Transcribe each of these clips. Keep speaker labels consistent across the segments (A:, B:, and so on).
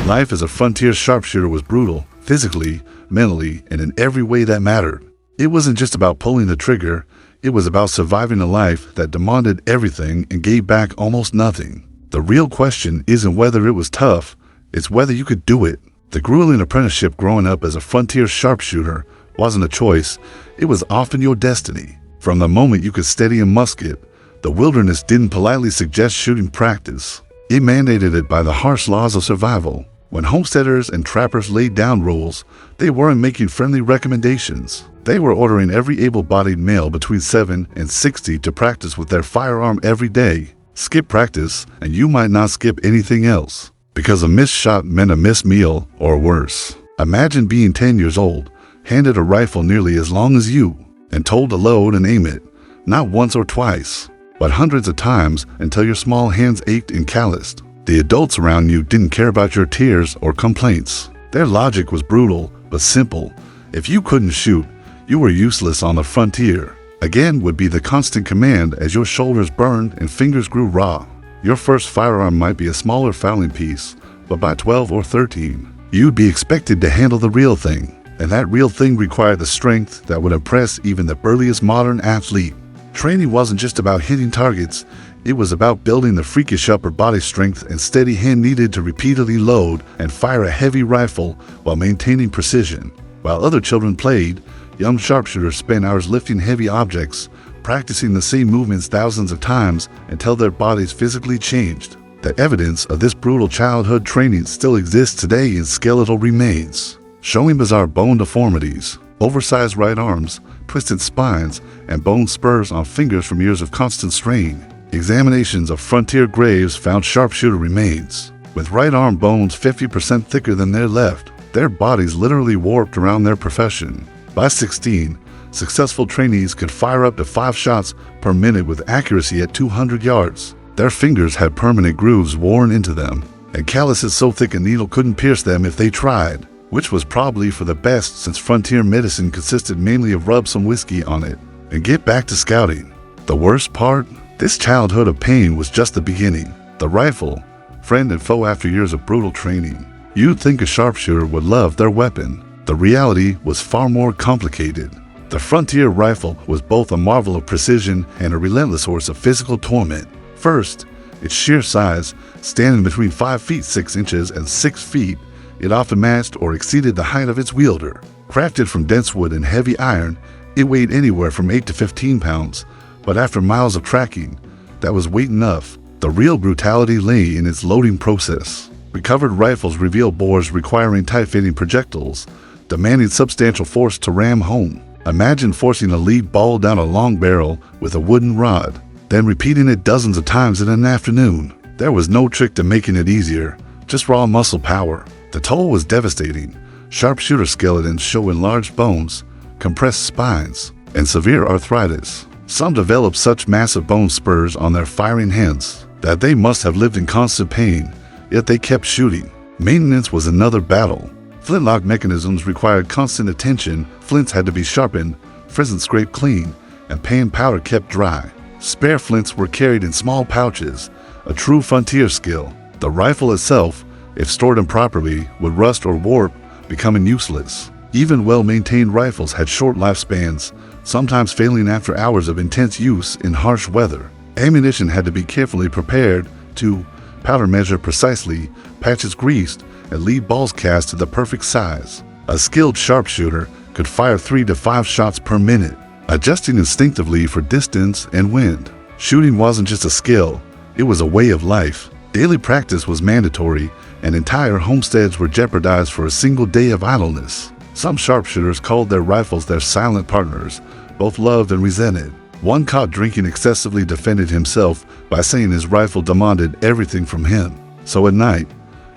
A: Life as a frontier sharpshooter was brutal, physically, mentally, and in every way that mattered. It wasn't just about pulling the trigger, it was about surviving a life that demanded everything and gave back almost nothing. The real question isn't whether it was tough, it's whether you could do it. The grueling apprenticeship growing up as a frontier sharpshooter wasn't a choice, it was often your destiny. From the moment you could steady a musket, the wilderness didn't politely suggest shooting practice. It mandated it by the harsh laws of survival. When homesteaders and trappers laid down rules, they weren't making friendly recommendations. They were ordering every able-bodied male between 7 and 60 to practice with their firearm every day. Skip practice, and you might not skip anything else, because a missed shot meant a missed meal, or worse. Imagine being 10 years old, handed a rifle nearly as long as you, and told to load and aim it, not once or twice, but hundreds of times until your small hands ached and calloused. The adults around you didn't care about your tears or complaints. Their logic was brutal, but simple. If you couldn't shoot, you were useless on the frontier. Again would be the constant command as your shoulders burned and fingers grew raw. Your first firearm might be a smaller fowling piece, but by 12 or 13, you'd be expected to handle the real thing. And that real thing required the strength that would impress even the burliest modern athlete. Training wasn't just about hitting targets, it was about building the freakish upper body strength and steady hand needed to repeatedly load and fire a heavy rifle while maintaining precision. While other children played, young sharpshooters spent hours lifting heavy objects, practicing the same movements thousands of times until their bodies physically changed. The evidence of this brutal childhood training still exists today in skeletal remains, showing bizarre bone deformities, oversized right arms, twisted spines, and bone spurs on fingers from years of constant strain. Examinations of frontier graves found sharpshooter remains, with right arm bones 50% thicker than their left, their bodies literally warped around their profession. By 16, successful trainees could fire up to 5 shots per minute with accuracy at 200 yards. Their fingers had permanent grooves worn into them, and calluses so thick a needle couldn't pierce them if they tried, which was probably for the best since frontier medicine consisted mainly of rub some whiskey on it and get back to scouting. The worst part? This childhood of pain was just the beginning. The rifle, friend and foe after years of brutal training. You'd think a sharpshooter would love their weapon. The reality was far more complicated. The frontier rifle was both a marvel of precision and a relentless source of physical torment. First, its sheer size, standing between 5 feet 6 inches and 6 feet, it often matched or exceeded the height of its wielder. Crafted from dense wood and heavy iron, it weighed anywhere from 8 to 15 pounds, but after miles of tracking, that was weight enough. The real brutality lay in its loading process. Recovered rifles reveal bores requiring tight-fitting projectiles, demanding substantial force to ram home. Imagine forcing a lead ball down a long barrel with a wooden rod, then repeating it dozens of times in an afternoon. There was no trick to making it easier, just raw muscle power. The toll was devastating. Sharpshooter skeletons show enlarged bones, compressed spines, and severe arthritis. Some developed such massive bone spurs on their firing hands that they must have lived in constant pain, yet they kept shooting. Maintenance was another battle. Flintlock mechanisms required constant attention, flints had to be sharpened, frisons scraped clean, and pan powder kept dry. Spare flints were carried in small pouches, a true frontier skill. The rifle itself, if stored improperly, would rust or warp, becoming useless. Even well-maintained rifles had short lifespans, sometimes failing after hours of intense use in harsh weather. Ammunition had to be carefully prepared to powder measure precisely, patches greased, and lead balls cast to the perfect size. A skilled sharpshooter could fire 3 to 5 shots per minute, adjusting instinctively for distance and wind. Shooting wasn't just a skill, it was a way of life. Daily practice was mandatory, and entire homesteads were jeopardized for a single day of idleness. Some sharpshooters called their rifles their silent partners, both loved and resented. One caught drinking excessively defended himself by saying his rifle demanded everything from him. So at night,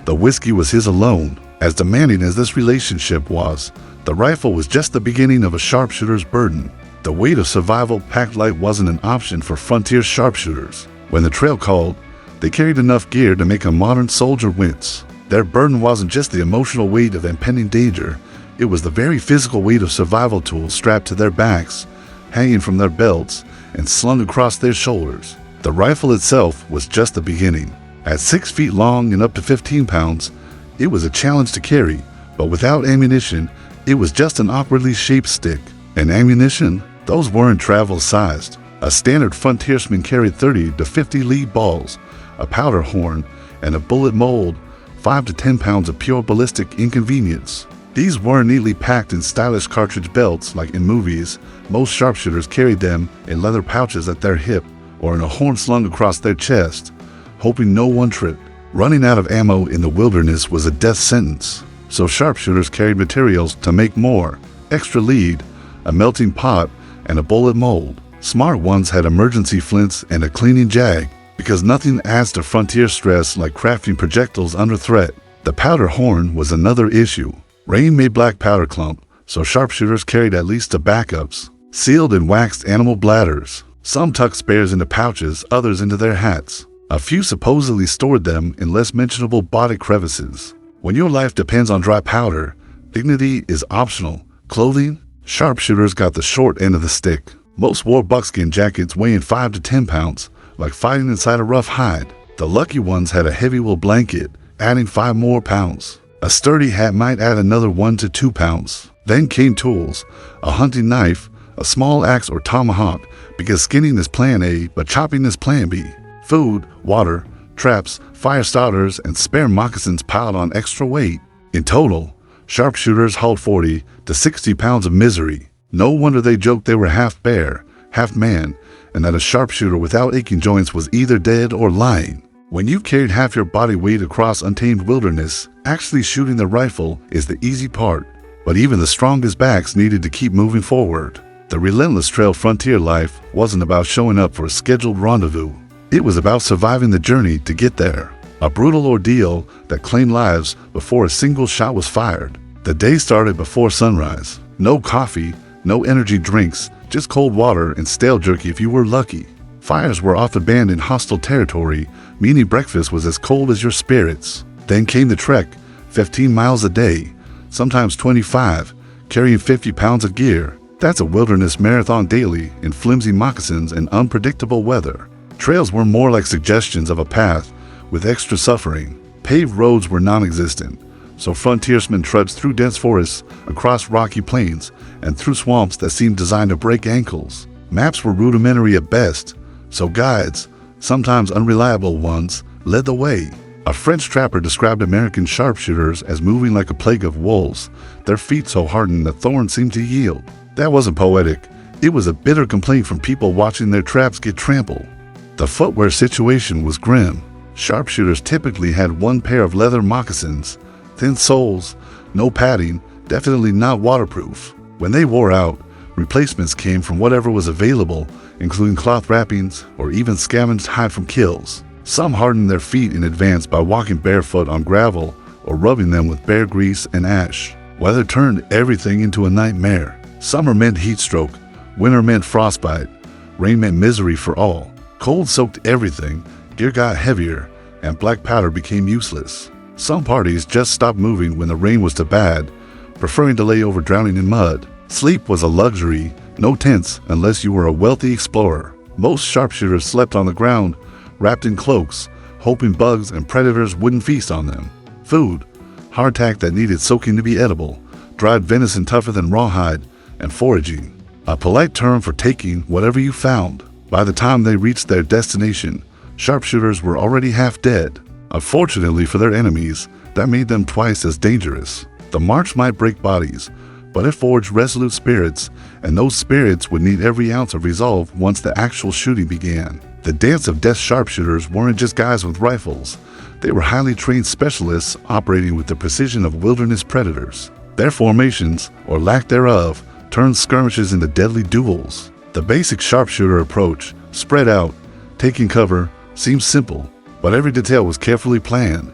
A: the whiskey was his alone. As demanding as this relationship was, the rifle was just the beginning of a sharpshooter's burden. The weight of survival packed light wasn't an option for frontier sharpshooters. When the trail called, they carried enough gear to make a modern soldier wince. Their burden wasn't just the emotional weight of impending danger, it was the very physical weight of survival tools strapped to their backs, hanging from their belts, and slung across their shoulders. The rifle itself was just the beginning. At 6 feet long and up to 15 pounds, It was a challenge to carry, but without ammunition, it was just an awkwardly shaped stick. And ammunition? Those weren't travel-sized. A standard frontiersman carried 30 to 50 lead balls, a powder horn, and a bullet mold, 5 to 10 pounds of pure ballistic inconvenience. These weren't neatly packed in stylish cartridge belts like in movies. Most sharpshooters carried them in leather pouches at their hip or in a horn slung across their chest, hoping no one tripped. Running out of ammo in the wilderness was a death sentence, so sharpshooters carried materials to make more: extra lead, a melting pot, and a bullet mold. Smart ones had emergency flints and a cleaning jag, because nothing adds to frontier stress like crafting projectiles under threat. The powder horn was another issue. Rain made black powder clump, so sharpshooters carried at least two backups, sealed in waxed animal bladders. Some tucked spares into pouches, others into their hats. A few supposedly stored them in less mentionable body crevices. When your life depends on dry powder, dignity is optional. Clothing? Sharpshooters got the short end of the stick. Most wore buckskin jackets weighing 5 to 10 pounds, like fighting inside a rough hide. The lucky ones had a heavy wool blanket, adding 5 more pounds. A sturdy hat might add another 1 to 2 pounds. Then came tools: a hunting knife, a small axe or tomahawk, because skinning is plan A, but chopping is plan B. Food, water, traps, fire starters, and spare moccasins piled on extra weight. In total, sharpshooters hauled 40 to 60 pounds of misery. No wonder they joked they were half bear, half man, and that a sharpshooter without aching joints was either dead or lying. When you've carried half your body weight across untamed wilderness, actually shooting the rifle is the easy part. But even the strongest backs needed to keep moving forward. The relentless trail frontier life wasn't about showing up for a scheduled rendezvous. It was about surviving the journey to get there. A brutal ordeal that claimed lives before a single shot was fired. The day started before sunrise. No coffee, no energy drinks, just cold water and stale jerky if you were lucky. Fires were often banned in hostile territory, meaning breakfast was as cold as your spirits. Then came the trek, 15 miles a day, sometimes 25, carrying 50 pounds of gear. That's a wilderness marathon daily in flimsy moccasins and unpredictable weather. Trails were more like suggestions of a path with extra suffering. Paved roads were non-existent, so frontiersmen trudged through dense forests, across rocky plains, and through swamps that seemed designed to break ankles. Maps were rudimentary at best, so guides, sometimes unreliable ones, led the way. A French trapper described American sharpshooters as moving like a plague of wolves, their feet so hardened that thorns seemed to yield. That wasn't poetic. It was a bitter complaint from people watching their traps get trampled. The footwear situation was grim. Sharpshooters typically had one pair of leather moccasins, thin soles, no padding, definitely not waterproof. When they wore out, replacements came from whatever was available, including cloth wrappings or even scavenged hide from kills. Some hardened their feet in advance by walking barefoot on gravel or rubbing them with bear grease and ash. Weather turned everything into a nightmare. Summer meant heat stroke, winter meant frostbite, rain meant misery for all. Cold soaked everything, gear got heavier, and black powder became useless. Some parties just stopped moving when the rain was too bad, preferring to lay over drowning in mud. Sleep was a luxury, no tents unless you were a wealthy explorer. Most sharpshooters slept on the ground, wrapped in cloaks, hoping bugs and predators wouldn't feast on them. Food: hardtack that needed soaking to be edible, dried venison tougher than rawhide, and foraging, a polite term for taking whatever you found. By the time they reached their destination, sharpshooters were already half dead. Unfortunately for their enemies, that made them twice as dangerous. The march might break bodies, but it forged resolute spirits, and those spirits would need every ounce of resolve once the actual shooting began. The dance of death sharpshooters weren't just guys with rifles. They were highly trained specialists operating with the precision of wilderness predators. Their formations, or lack thereof, turned skirmishes into deadly duels. The basic sharpshooter approach, spread out, taking cover, seemed simple, but every detail was carefully planned.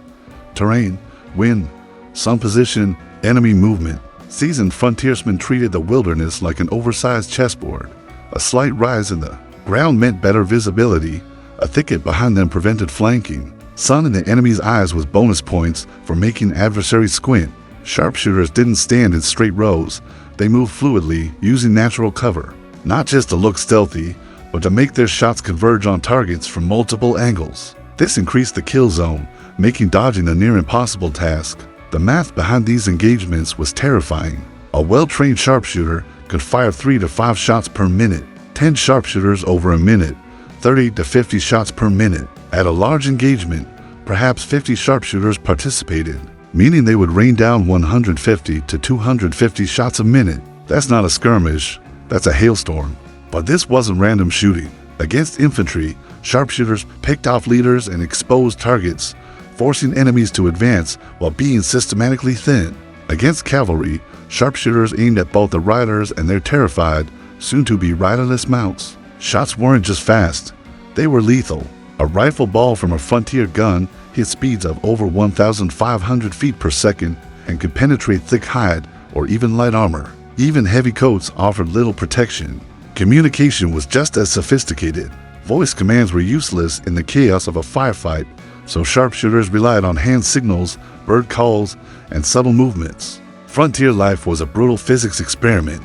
A: Terrain, wind, sun position, enemy movement. Seasoned frontiersmen treated the wilderness like an oversized chessboard. A slight rise in the ground meant better visibility. A thicket behind them prevented flanking. Sun in the enemy's eyes was bonus points for making adversaries squint. Sharpshooters didn't stand in straight rows. They moved fluidly, using natural cover. Not just to look stealthy, but to make their shots converge on targets from multiple angles. This increased the kill zone, making dodging a near impossible task. The math behind these engagements was terrifying. A well-trained sharpshooter could fire 3 to 5 shots per minute, 10 sharpshooters over a minute, 30 to 50 shots per minute. At a large engagement, perhaps 50 sharpshooters participated, meaning they would rain down 150 to 250 shots a minute. That's not a skirmish, that's a hailstorm. But this wasn't random shooting. Against infantry, sharpshooters picked off leaders and exposed targets, forcing enemies to advance while being systematically thinned. Against cavalry, sharpshooters aimed at both the riders and their terrified, soon-to-be riderless mounts. Shots weren't just fast, they were lethal. A rifle ball from a frontier gun hit speeds of over 1,500 feet per second and could penetrate thick hide or even light armor. Even heavy coats offered little protection. Communication was just as sophisticated. Voice commands were useless in the chaos of a firefight, so sharpshooters relied on hand signals, bird calls, and subtle movements. Frontier life was a brutal physics experiment.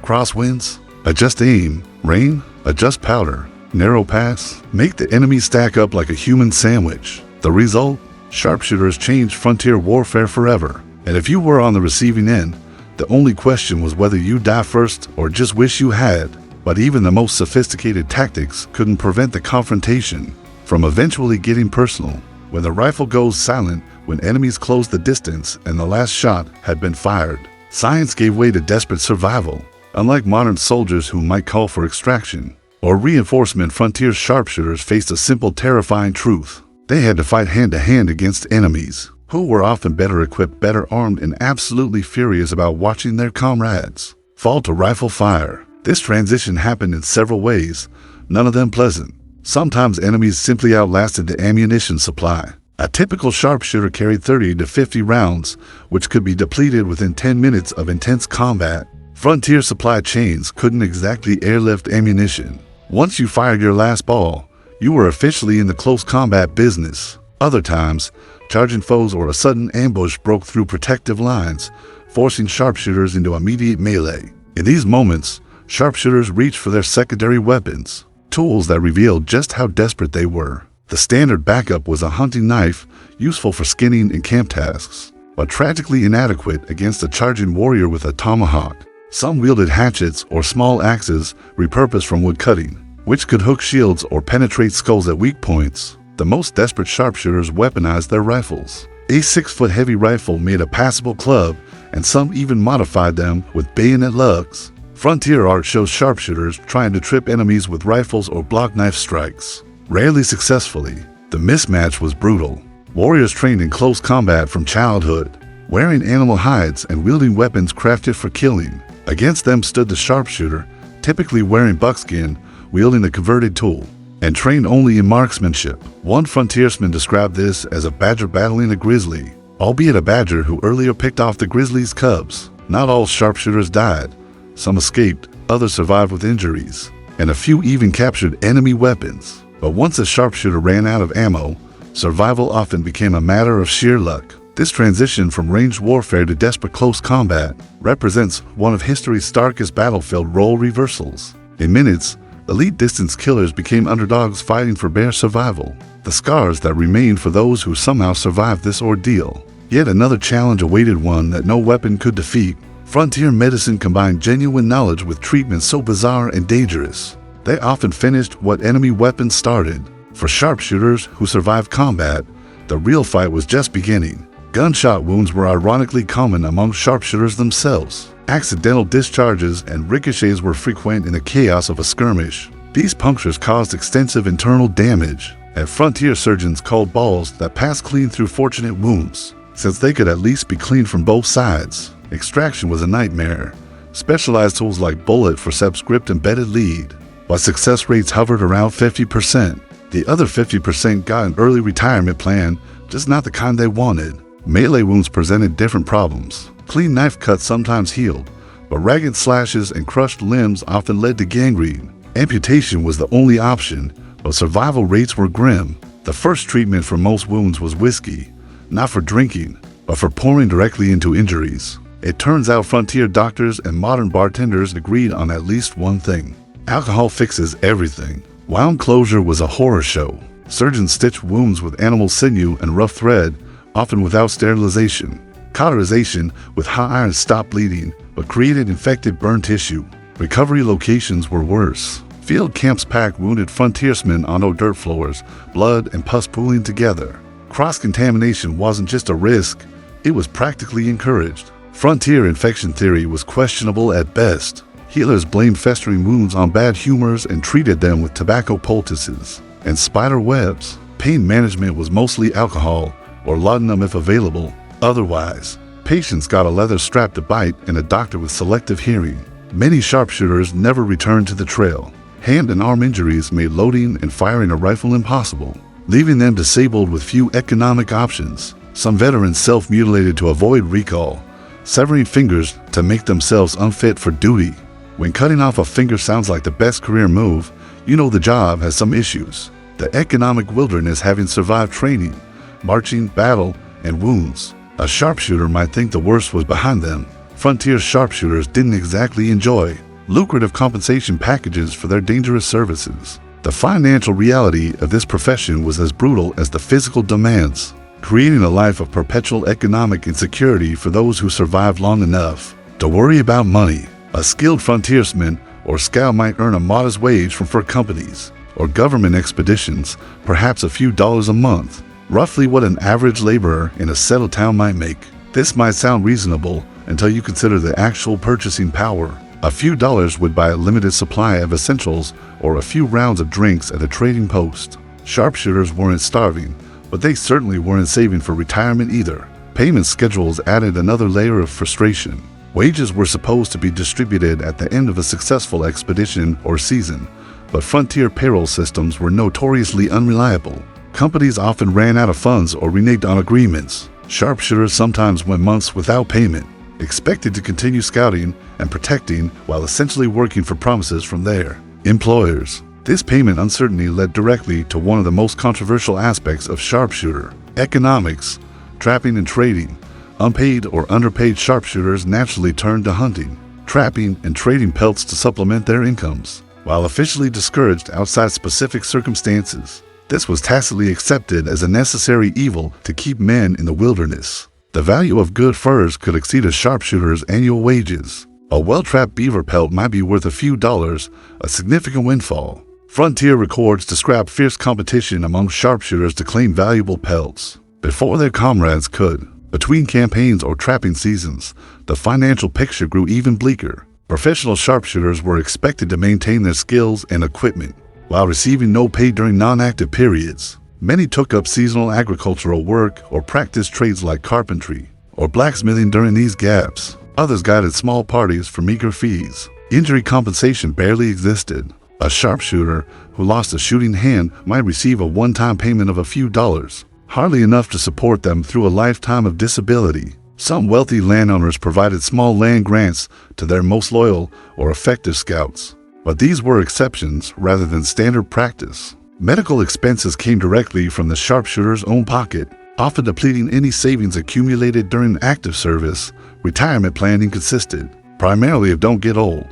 A: Crosswinds, adjust aim, rain, adjust powder, narrow paths, make the enemy stack up like a human sandwich. The result? Sharpshooters changed frontier warfare forever. And if you were on the receiving end, the only question was whether you die first or just wish you had. But even the most sophisticated tactics couldn't prevent the confrontation from eventually getting personal. When the rifle goes silent, when enemies close the distance and the last shot had been fired, science gave way to desperate survival. Unlike modern soldiers who might call for extraction or reinforcement, frontier sharpshooters faced a simple, terrifying truth. They had to fight hand-to-hand against enemies who were often better equipped, better armed, and absolutely furious about watching their comrades fall to rifle fire. This transition happened in several ways, none of them pleasant. Sometimes enemies simply outlasted the ammunition supply. A typical sharpshooter carried 30 to 50 rounds, which could be depleted within 10 minutes of intense combat. Frontier supply chains couldn't exactly airlift ammunition. Once you fired your last ball, you were officially in the close combat business. Other times, charging foes or a sudden ambush broke through protective lines, forcing sharpshooters into immediate melee. In these moments, sharpshooters reached for their secondary weapons, tools that revealed just how desperate they were. The standard backup was a hunting knife, useful for skinning and camp tasks, but tragically inadequate against a charging warrior with a tomahawk. Some wielded hatchets or small axes repurposed from wood cutting, which could hook shields or penetrate skulls at weak points. The most desperate sharpshooters weaponized their rifles. A 6-foot heavy rifle made a passable club, and some even modified them with bayonet lugs. Frontier art shows sharpshooters trying to trip enemies with rifles or block knife strikes, rarely successfully. The mismatch was brutal. Warriors trained in close combat from childhood, wearing animal hides and wielding weapons crafted for killing. Against them stood the sharpshooter, typically wearing buckskin, wielding a converted tool, and trained only in marksmanship. One frontiersman described this as a badger battling a grizzly, albeit a badger who earlier picked off the grizzly's cubs. Not all sharpshooters died. Some escaped, others survived with injuries, and a few even captured enemy weapons. But once a sharpshooter ran out of ammo, survival often became a matter of sheer luck. This transition from ranged warfare to desperate close combat represents one of history's starkest battlefield role reversals. In minutes, elite distance killers became underdogs fighting for bare survival, the scars that remained for those who somehow survived this ordeal. Yet another challenge awaited, one that no weapon could defeat. Frontier medicine combined genuine knowledge with treatments so bizarre and dangerous. They often finished what enemy weapons started. For sharpshooters who survived combat, the real fight was just beginning. Gunshot wounds were ironically common among sharpshooters themselves. Accidental discharges and ricochets were frequent in the chaos of a skirmish. These punctures caused extensive internal damage, and frontier surgeons called balls that passed clean through fortunate wounds, since they could at least be cleaned from both sides. Extraction was a nightmare. Specialized tools like bullet forceps gripped embedded lead, while success rates hovered around 50%. The other 50% got an early retirement plan, just not the kind they wanted. Melee wounds presented different problems. Clean knife cuts sometimes healed, but ragged slashes and crushed limbs often led to gangrene. Amputation was the only option, but survival rates were grim. The first treatment for most wounds was whiskey, not for drinking, but for pouring directly into injuries. It turns out frontier doctors and modern bartenders agreed on at least one thing: alcohol fixes everything. Wound closure was a horror show. Surgeons stitched wounds with animal sinew and rough thread, often without sterilization. Cauterization with hot iron stopped bleeding, but created infected burn tissue. Recovery locations were worse. Field camps packed wounded frontiersmen onto dirt floors, blood and pus pooling together. Cross-contamination wasn't just a risk, it was practically encouraged. Frontier infection theory was questionable at best. Healers blamed festering wounds on bad humors and treated them with tobacco poultices and spider webs. Pain management was mostly alcohol or laudanum if available. Otherwise, patients got a leather strap to bite and a doctor with selective hearing. Many sharpshooters never returned to the trail. Hand and arm injuries made loading and firing a rifle impossible, leaving them disabled with few economic options. Some veterans self-mutilated to avoid recall, severing fingers to make themselves unfit for duty. When cutting off a finger sounds like the best career move, you know the job has some issues. The economic wilderness having survived training, marching, battle, and wounds. A sharpshooter might think the worst was behind them. Frontier sharpshooters didn't exactly enjoy lucrative compensation packages for their dangerous services. The financial reality of this profession was as brutal as the physical demands, creating a life of perpetual economic insecurity for those who survived long enough to worry about money. A skilled frontiersman or scout might earn a modest wage from fur companies or government expeditions, perhaps a few dollars a month, roughly what an average laborer in a settled town might make. This might sound reasonable until you consider the actual purchasing power. A few dollars would buy a limited supply of essentials or a few rounds of drinks at a trading post. Sharpshooters weren't starving, but they certainly weren't saving for retirement either. Payment schedules added another layer of frustration. Wages were supposed to be distributed at the end of a successful expedition or season, but frontier payroll systems were notoriously unreliable. Companies often ran out of funds or reneged on agreements. Sharpshooters sometimes went months without payment, expected to continue scouting and protecting while essentially working for promises from their employers. This payment uncertainty led directly to one of the most controversial aspects of sharpshooter economics, trapping and trading. Unpaid or underpaid sharpshooters naturally turned to hunting, trapping, and trading pelts to supplement their incomes, while officially discouraged outside specific circumstances. This was tacitly accepted as a necessary evil to keep men in the wilderness. The value of good furs could exceed a sharpshooter's annual wages. A well-trapped beaver pelt might be worth a few dollars, a significant windfall. Frontier records describe fierce competition among sharpshooters to claim valuable pelts before their comrades could. Between campaigns or trapping seasons, the financial picture grew even bleaker. Professional sharpshooters were expected to maintain their skills and equipment while receiving no pay during non-active periods. Many took up seasonal agricultural work or practiced trades like carpentry or blacksmithing during these gaps. Others guided small parties for meager fees. Injury compensation barely existed. A sharpshooter who lost a shooting hand might receive a one-time payment of a few dollars, hardly enough to support them through a lifetime of disability. Some wealthy landowners provided small land grants to their most loyal or effective scouts, but these were exceptions rather than standard practice. Medical expenses came directly from the sharpshooter's own pocket, often depleting any savings accumulated during active service. Retirement planning consisted primarily of don't get old.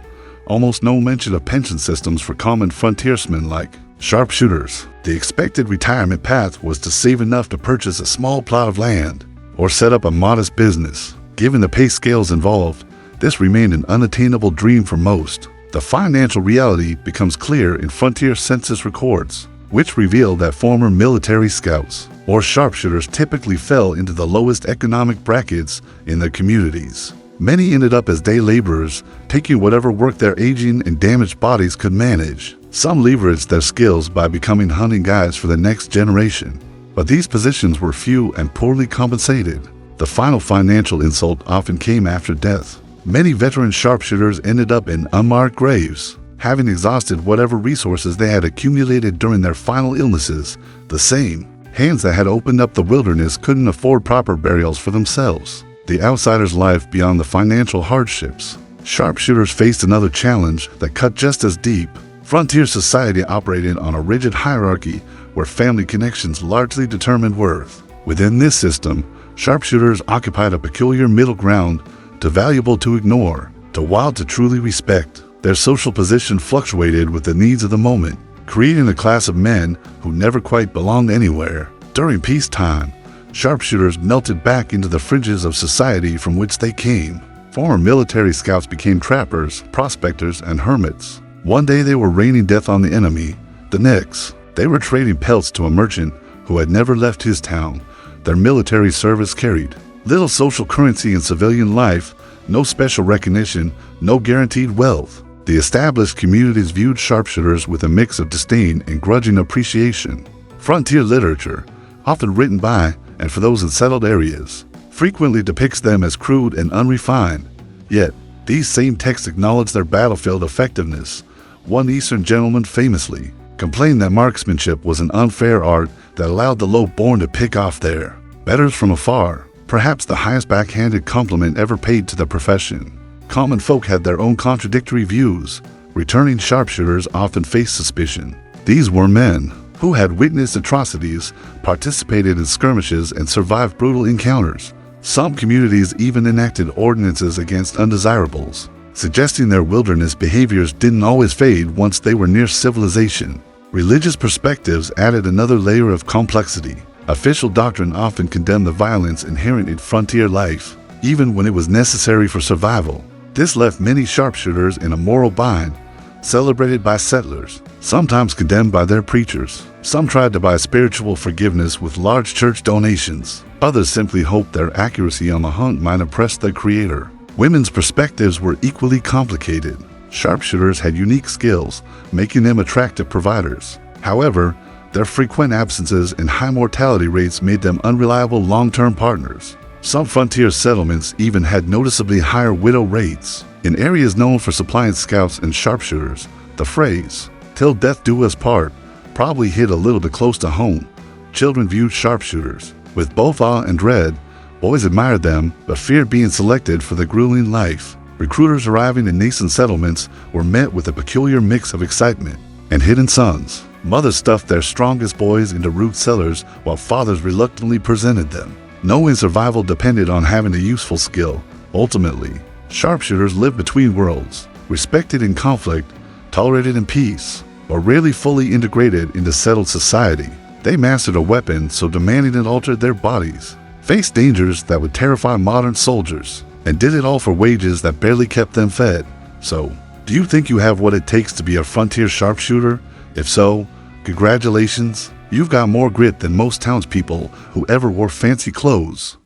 A: Almost no mention of pension systems for common frontiersmen like sharpshooters. The expected retirement path was to save enough to purchase a small plot of land or set up a modest business. Given the pay scales involved, this remained an unattainable dream for most. The financial reality becomes clear in frontier census records, which reveal that former military scouts or sharpshooters typically fell into the lowest economic brackets in their communities. Many ended up as day laborers, taking whatever work their aging and damaged bodies could manage. Some leveraged their skills by becoming hunting guides for the next generation, but these positions were few and poorly compensated. The final financial insult often came after death. Many veteran sharpshooters ended up in unmarked graves, having exhausted whatever resources they had accumulated during their final illnesses. The same hands that had opened up the wilderness couldn't afford proper burials for themselves. The outsider's life beyond the financial hardships. Sharpshooters faced another challenge that cut just as deep. Frontier society operated on a rigid hierarchy where family connections largely determined worth. Within this system, sharpshooters occupied a peculiar middle ground, too valuable to ignore, too wild to truly respect. Their social position fluctuated with the needs of the moment, creating a class of men who never quite belonged anywhere. During peacetime, Sharpshooters melted back into the fringes of society from which they came. Former military scouts became trappers, prospectors, and hermits. One day they were raining death on the enemy. The next, they were trading pelts to a merchant who had never left his town. Their military service carried little social currency in civilian life, no special recognition, no guaranteed wealth. The established communities viewed sharpshooters with a mix of disdain and grudging appreciation. Frontier literature, often written by and for those in settled areas, frequently depicts them as crude and unrefined. Yet, these same texts acknowledge their battlefield effectiveness. One Eastern gentleman famously complained that marksmanship was an unfair art that allowed the low-born to pick off their betters from afar, perhaps the highest backhanded compliment ever paid to the profession. Common folk had their own contradictory views. Returning sharpshooters often faced suspicion. These were men who had witnessed atrocities, participated in skirmishes, and survived brutal encounters. Some communities even enacted ordinances against undesirables, suggesting their wilderness behaviors didn't always fade once they were near civilization. Religious perspectives added another layer of complexity. Official doctrine often condemned the violence inherent in frontier life, even when it was necessary for survival. This left many sharpshooters in a moral bind, celebrated by settlers, sometimes condemned by their preachers. Some tried to buy spiritual forgiveness with large church donations. Others simply hoped their accuracy on the hunt might impress their creator. Women's perspectives were equally complicated. Sharpshooters had unique skills, making them attractive providers. However, their frequent absences and high mortality rates made them unreliable long-term partners. Some frontier settlements even had noticeably higher widow rates. In areas known for supplying scouts and sharpshooters, the phrase, "till death do us part," probably hit a little bit close to home. Children viewed sharpshooters with both awe and dread. Boys admired them, but feared being selected for the grueling life. Recruiters arriving in nascent settlements were met with a peculiar mix of excitement and hidden sons. Mothers stuffed their strongest boys into rude cellars while fathers reluctantly presented them. Knowing survival depended on having a useful skill. Ultimately, sharpshooters lived between worlds, respected in conflict, tolerated in peace, or rarely fully integrated into settled society. They mastered a weapon so demanding it altered their bodies, faced dangers that would terrify modern soldiers, and did it all for wages that barely kept them fed. So, do you think you have what it takes to be a frontier sharpshooter? If so, congratulations. You've got more grit than most townspeople who ever wore fancy clothes.